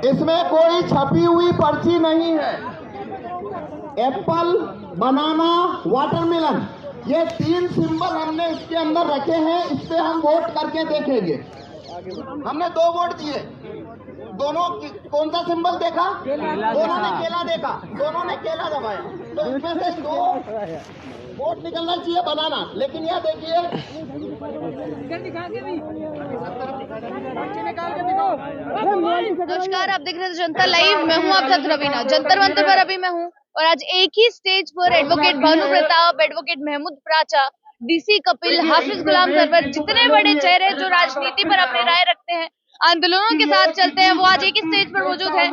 इसमें कोई छपी हुई पर्ची नहीं है। एप्पल, बनाना, वाटरमेलन, ये 3 सिंबल हमने इसके अंदर रखे हैं। इस पे हम वोट करके देखेंगे। हमने 2 वोट दिए, दोनों कौन सा सिंबल देखा? दोनों ने केला देखा, दोनों ने केला दबाया, तो इसमें से 2 वोट निकलना चाहिए बनाना। लेकिन यह देखिए, नमस्कार, आप देख रहे हैं जनता लाइव। मैं हूं आप साथ रवीना। जंतर मंतर पर अभी मैं हूं और आज एक ही स्टेज पर एडवोकेट भानु प्रताप, एडवोकेट महमूद प्राचा, डीसी कपिल, हाफिज गुलाम सरवर, जितने बड़े चेहरे जो राजनीति पर अपनी राय रखते हैं, आंदोलनों के साथ चलते हैं, वो आज एक ही स्टेज पर मौजूद है।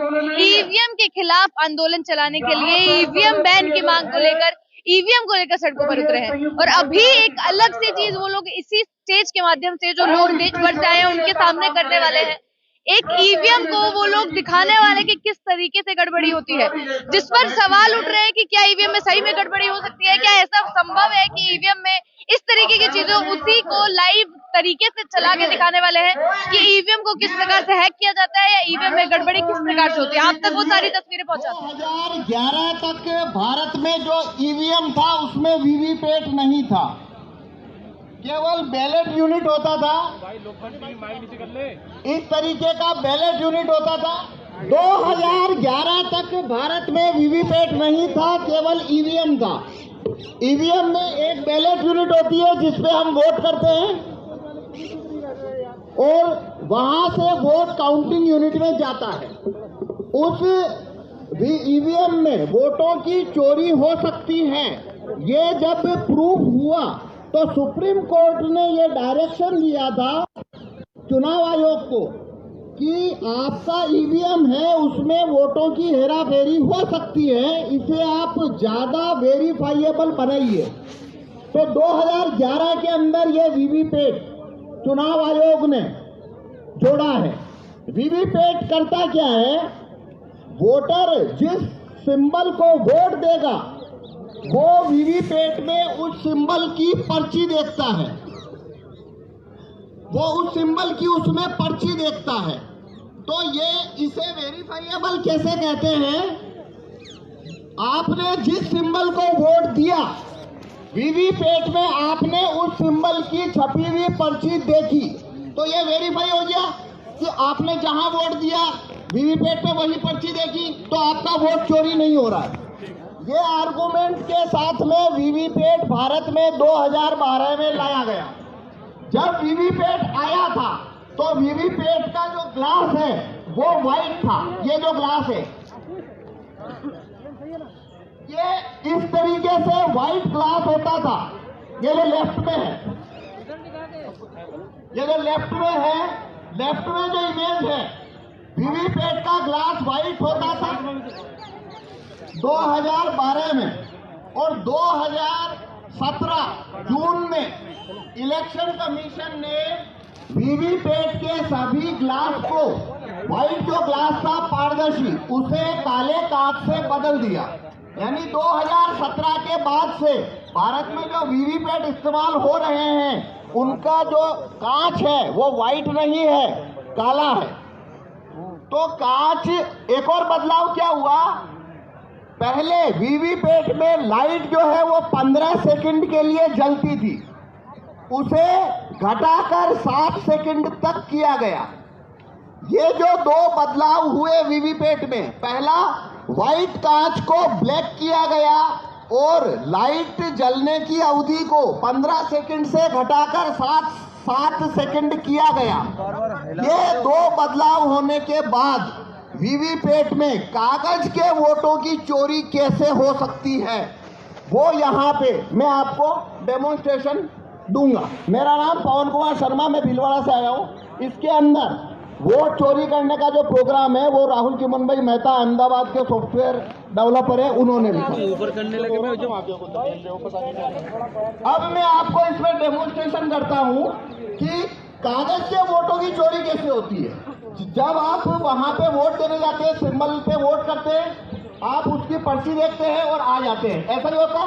ईवीएम के खिलाफ आंदोलन चलाने के लिए, ईवीएम बैन की मांग को लेकर, ईवीएम को लेकर सड़कों पर उतरे हैं। और अभी एक अलग सी चीज वो लोग इसी स्टेज के माध्यम से, जो लोग देश भर से आए हैं, उनके सामने करने वाले हैं। एक ईवीएम को वो लोग दिखाने वाले कि किस तरीके से गड़बड़ी होती है, जिस पर सवाल उठ रहे हैं कि क्या ईवीएम में सही में गड़बड़ी हो सकती है? क्या ऐसा संभव है कि ईवीएम में इस तरीके की चीजों, उसी को लाइव तरीके से चला के दिखाने वाले हैं कि ईवीएम को किस प्रकार से हैक किया जाता है या ईवीएम में गड़बड़ी किस प्रकार से होती है। आप तक वो सारी तस्वीरें पहुंचाते हैं। 2011 तक भारत में जो ईवीएम था उसमें वीवीपैट नहीं था, केवल बैलेट यूनिट होता था। इस तरीके का बैलेट यूनिट होता था। 2011 तक भारत में वीवीपैट नहीं था, केवल ईवीएम था। ईवीएम में एक बैलेट यूनिट होती है जिसपे हम वोट करते हैं और वहां से वोट काउंटिंग यूनिट में जाता है। उस ईवीएम में वोटों की चोरी हो सकती है। ये जब प्रूफ हुआ तो सुप्रीम कोर्ट ने ये डायरेक्शन दिया था चुनाव आयोग को कि आपका ईवीएम है, उसमें वोटों की हेराफेरी हो सकती है, इसे आप ज्यादा वेरीफाइएबल बनाइए। तो 2011 के अंदर ये वीवीपैट चुनाव आयोग ने जोड़ा है। वीवीपैट करता क्या है? वोटर जिस सिंबल को वोट देगा वो वीवीपैट में उस सिंबल की पर्ची देखता है, वो उस सिंबल की उसमें पर्ची देखता है। तो ये इसे वेरीफाइएबल कैसे कहते हैं? आपने जिस सिंबल को वोट दिया, वीवीपैट में आपने उस सिंबल की छपी हुई पर्ची देखी, तो ये वेरीफाई हो गया कि आपने जहां वोट दिया वीवीपैट में वही पर्ची देखी, तो आपका वोट चोरी नहीं हो रहा है। ये आर्गुमेंट के साथ में वीवीपैट भारत में 2012 में लाया गया। जब वीवीपैट आया था तो वीवीपैट का जो ग्लास है वो व्हाइट था। ये जो ग्लास है ये इस तरीके से व्हाइट ग्लास होता था। ये जो लेफ्ट में है, ये जो लेफ्ट में है, लेफ्ट में जो इमेज है, वीवीपैट का ग्लास व्हाइट होता था 2012 में। और 2017 जून में इलेक्शन कमीशन ने वीवीपैट के सभी ग्लास को, व्हाइट जो ग्लास था पारदर्शी, उसे काले कांच से बदल दिया। यानी 2017 के बाद से भारत में जो वीवीपैट इस्तेमाल हो रहे हैं उनका जो कांच है वो व्हाइट नहीं है, काला है। तो कांच, एक और बदलाव क्या हुआ? पहले वीवीपैट में लाइट जो है वो 15 सेकंड के लिए जलती थी, उसे घटाकर 7 सेकंड तक किया गया। ये जो 2 बदलाव हुए वीवीपैट में, पहला व्हाइट कांच को ब्लैक किया गया और लाइट जलने की अवधि को 15 सेकंड से घटाकर 7 सेकंड किया गया। ये 2 बदलाव होने के बाद वीवीपैट में कागज के वोटों की चोरी कैसे हो सकती है वो यहाँ पे मैं आपको डेमोन्स्ट्रेशन दूंगा। मेरा नाम पवन कुमार शर्मा, मैं भीलवाड़ा से आया हूँ। इसके अंदर वोट चोरी करने का जो प्रोग्राम है वो राहुल चिमन भाई मेहता अहमदाबाद के सॉफ्टवेयर डेवलपर है, उन्होंने लिखा। अब मैं आपको इसमें डेमोन्स्ट्रेशन करता हूँ कि कागज के वोटों की चोरी कैसे होती है। जब आप वहां पे वोट देने जाते हैं, सिंबल पे वोट करते हैं, आप उसकी पर्ची देखते हैं और आ जाते हैं, ऐसा नहीं होता।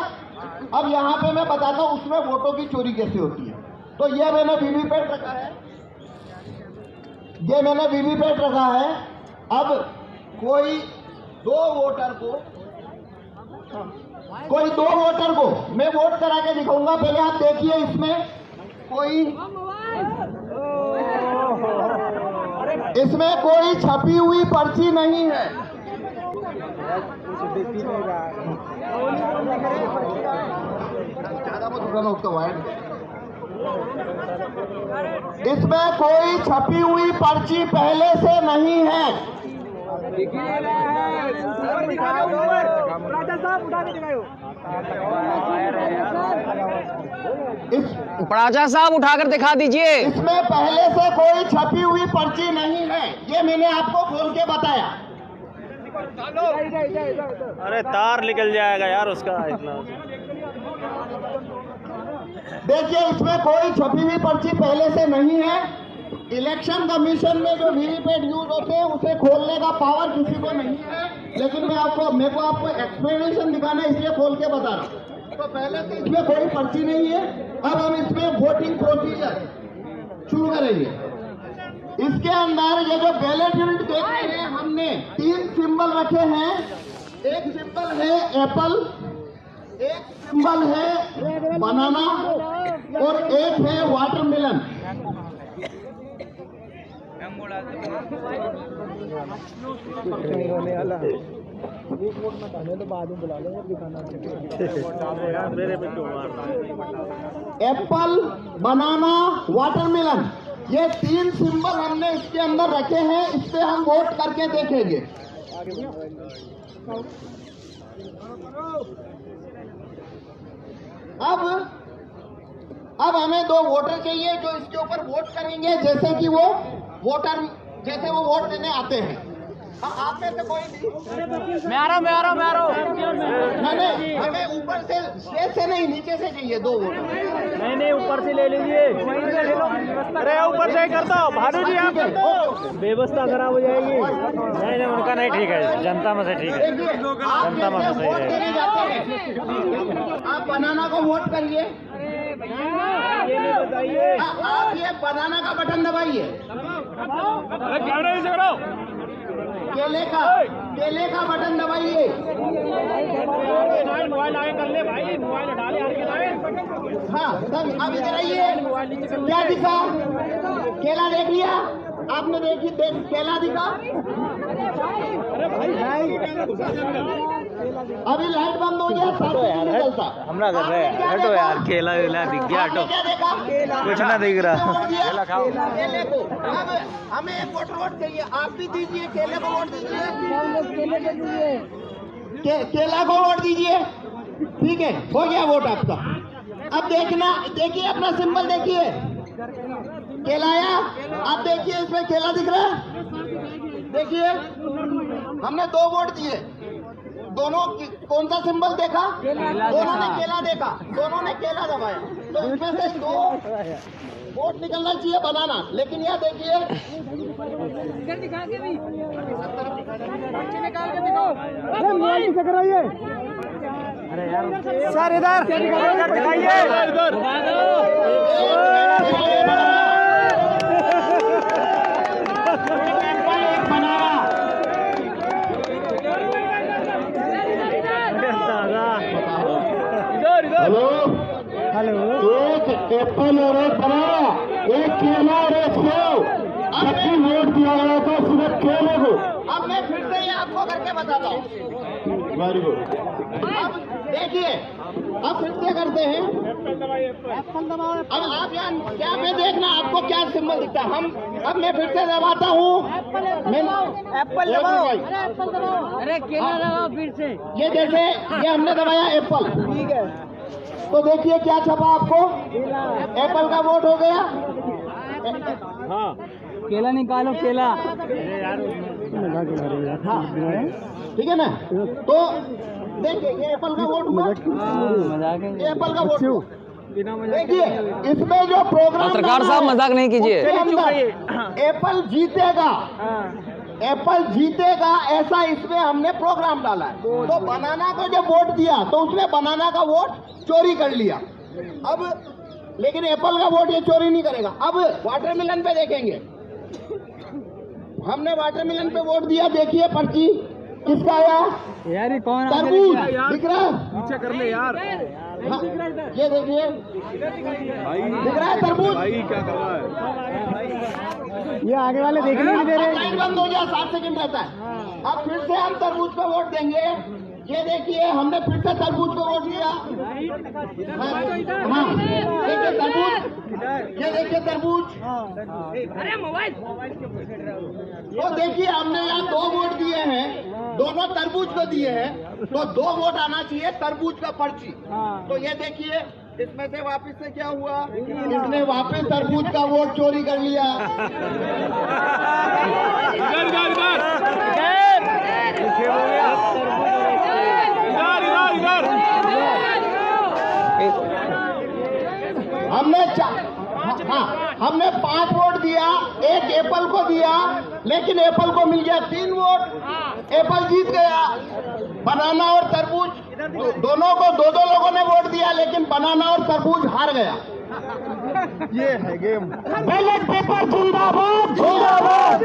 अब यहाँ पे मैं बताता हूँ उसमें वोटों की चोरी कैसे होती है। तो ये मैंने वीवीपैट रखा है, ये मैंने वीवीपैट रखा है अब कोई दो वोटर को मैं वोट करा के दिखाऊंगा। पहले आप देखिए, इसमें कोई छपी हुई पर्ची नहीं है। इसमें कोई छपी हुई पर्ची पहले से नहीं है। प्राचा साहब उठाकर दिखा दीजिए। इसमें पहले से कोई छपी हुई पर्ची नहीं है, ये मैंने आपको खोल के बताया। अरे तार निकल जाएगा यार उसका इतना। देखिए, इसमें कोई छपी हुई पर्ची पहले से नहीं है। इलेक्शन कमीशन में जो वीवीपैट यूज होते हैं उसे खोलने का पावर किसी को नहीं है, लेकिन मेरे को आपको एक्सप्लेनेशन दिखाना है, इसलिए खोल के बता रहा हूं। तो पहले से इसमें कोई पर्ची नहीं है। अब हम इसमें वोटिंग प्रोसीजर शुरू करेंगे। इसके अंदर ये जो बैलेट यूनिट देख रहे हैं, हमने 3 सिंबल रखे हैं। एक सिंबल है एप्पल, एक सिंबल है बनाना और एक है वाटरमेलन। एप्पल, बनाना, वाटरमेलन, ये 3 सिंबल हमने इसके अंदर रखे हैं। इस पे हम वोट करके देखेंगे। अब हमें 2 वोटर चाहिए जो इसके ऊपर वोट करेंगे, जैसे कि वो वोट देने आते हैं। आप में से कोई भी? मैं आ रहा हूँ। नहीं, हमें ऊपर से स्टेज से नहीं, नीचे से चाहिए 2 वोटर। नहीं ऊपर से ले लीजिए। अरे ऊपर से करता हूँ भानु जी, आप व्यवस्था खराब हो जाएगी। नहीं उनका नहीं ठीक है, जनता में से ठीक है, जनता में से वोट सही देने है। जाते हैं, आप बनाना को वोट करिए। आप ये बनाना का बटन दबाइए। केले का बटन दबाइए। मोबाइल आगे कर ले भाई, मोबाइल हटा ले हाँ, तब अब इधर आइए। क्या दिखा? केला देख लिया आपने? केला दिखा? अभी लाइट बंद हो गया, नहीं चलता। हमला कर रहे हैं, हटो यार। केला वेला दिख गया, हटो। क्या देखा? कुछ ना दिख रहा। केला खाओ। केले को अब हमें एक वोट चाहिए। आप भी दीजिए, केले को वोट दीजिए। केला को वोट दीजिए। ठीक है, हो गया वोट आपका। अब देखिए अपना सिंबल देखिए, केला आया। आप देखिए, इसमें केला दिख रहा है। देखिए, हमने 2 वोट दिए। दोनों कौन सा सिंबल देखा? दोनों ने केला देखा, दोनों ने केला दबाया। तो इसमें से 2 वोट निकलना चाहिए बनाना। लेकिन यह देखिए, सर इधर दिखाइए। हेलो, एक एप्पल और एक बनाना, एक केला और एक सेब। सबकी वोट दिया गया था सिर्फ केले को। अब मैं फिर से ये आपको करके बताता हूँ। Very good. अब देखिए, अब फिर से करते हैं। अब आप यहाँ पे देखना, आपको क्या सिंबल दिखता है। अब मैं फिर से दबाता हूँ। एप्पल दबाओ। अरे केला दबाओ फिर से। ये जैसे ये हमने दबाया एप्पल, ठीक है। तो देखिए क्या छपा आपको? एप्पल का वोट हो गया। हाँ, केला निकालो, केला। हाँ, ठीक है ना। तो देखिए, ये एप्पल का वोट हुआ। ये एप्पल का वोट हुआ। देखिए, इसमें जो प्रोग्राम, पत्रकार साहब मजाक नहीं कीजिए। एप्पल जीतेगा, एप्पल जीतेगा, ऐसा इसमें हमने प्रोग्राम डाला है। तो बनाना को जब वोट दिया तो उसने बनाना का वोट चोरी कर लिया। अब लेकिन एप्पल का वोट ये चोरी नहीं करेगा। अब वाटरमेलन पे देखेंगे। हमने वाटरमेलन पे वोट दिया, देखिए पर्ची किसका आया, यार ये कौन तरबूज दिख रहा है, पीछे कर ले यार हाँ, ये देखिए दिख रहा है तरबूज। क्या कर रहा है ये आगे वाले देखने नहीं दे रहे। लाइन बंद हो गया, 7 सेकंड रहता है। अब फिर से हम तरबूज को वोट देंगे। ये देखिए हमने फिर से तरबूज को वोट दिया। हाँ देखिए तरबूज, ये देखिए तरबूज। तो देखिए हमने यहाँ 2 वोट दिए हैं, दोनों तरबूज को दिए हैं, तो 2 वोट आना चाहिए तरबूज का पर्ची। तो ये देखिए इसमें से वापस से क्या हुआ, इसने वापस तरबूज का वोट चोरी कर लिया। हमने 5 वोट दिया, 1 एप्पल को दिया, लेकिन एप्पल को मिल गया 3 वोट, एप्पल जीत गया। बनाना और तरबूज दोनों को 2-2 लोगों ने वोट दिया, लेकिन बनाना और तरबूज हार गया। ये है गेम। बैलेट पेपर जिंदाबाद, जिंदाबाद।